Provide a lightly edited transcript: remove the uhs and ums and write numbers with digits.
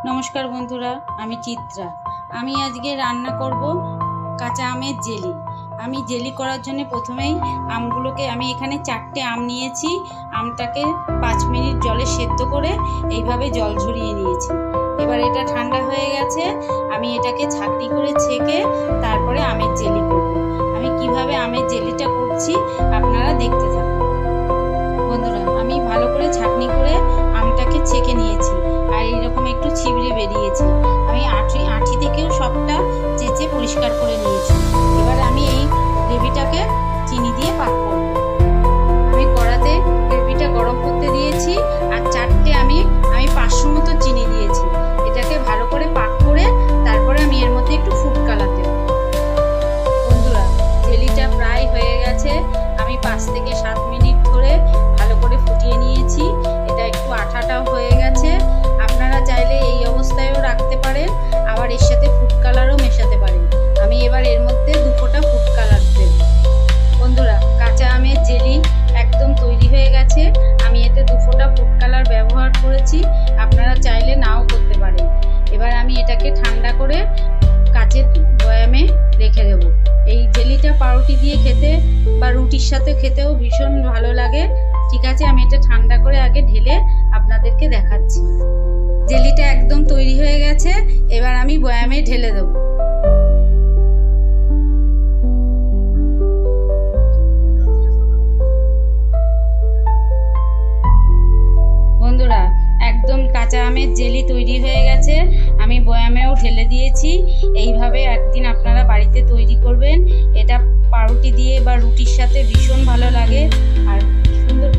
নমস্কার বন্ধুরা, আমি চিত্রা। আমি আজকে রান্না করব কাঁচা আমের জেলি। আমি জেলি করার জন্য প্রথমেই আমগুলোকে আমি এখানে 4টে আম নিয়েছি। আমটাকে 5 মিনিট জলে সেদ্ধ করে এইভাবে জল ঝরিয়ে নিয়েছি। এবার এটা ঠান্ডা হয়ে গেছে। আমি এটাকে ছাঁকনি করে ছেঁকে তারপরে আমের জেলি করব। আমি কিভাবে আমের জেলিটা করছি আপনারা দেখতে থাকুন। বন্ধুরা, আমি ভালো করে ছাঁকনি করে আমটাকে ছেঁকে নিয়েছি আর এইরকম একটু ছিবড়ে বেরিয়েছে। আমি আঁঠি থেকেও সবটা চেঁচে পরিষ্কার করে নিয়েছি। এবার আমি এই গ্রেভিটাকে চিনি দিয়ে পাক করব। আমি কড়াতে গ্রেভিটা গরম করতে দিয়েছি আর 4টে আমি 500 মতো চিনি দিয়েছি। এটাকে ভালো করে পাক করে তারপরে আমি এর মধ্যে একটু ফুড কালার দেব। বন্ধুরা, জেলিটা প্রায় হয়ে গেছে। আমি 5 থেকে 7 মিনিট ধরে ভালো করে ফুটিয়ে নিয়েছি। এটা একটু আঠাটাও হয়ে গেছে। আপনারা চাইলে এই অবস্থায়ও রাখতে পারেন, আবার এর সাথে ফুড কালারও মেশাতে পারেন। আমি এবার এর মধ্যে 2 ফোঁটা ফুড কালার দেব। বন্ধুরা, কাঁচা আমের জেলি একদম তৈরি হয়ে গেছে। আমি এতে 2 ফোঁটা ফুড কালার ব্যবহার করেছি, আপনারা চাইলে নাও করতে পারেন। এবার আমি এটাকে ঠান্ডা করে কাচের বয়ামে রেখে দেবো। এই জেলিটা পাউরুটি দিয়ে খেতে বা রুটির সাথে খেতেও ভীষণ ভালো লাগে। ঠিক আছে, আমি এটা ঠান্ডা করে আগে ঢেলে আপনাদেরকে দেখাচ্ছি। জেলিটা একদম তৈরি হয়ে গেছে। এবার আমি বয়ামে ঢেলে দেব। বন্ধুরা, একদম কাঁচা আমের জেলি তৈরি হয়ে গেছে। আমি বয়ামেও ঢেলে দিয়েছি। এইভাবে একদিন আপনারা বাড়িতে তৈরি করবেন। এটা পাউরুটি দিয়ে বা রুটির সাথে ভীষণ ভালো লাগে আর সুন্দর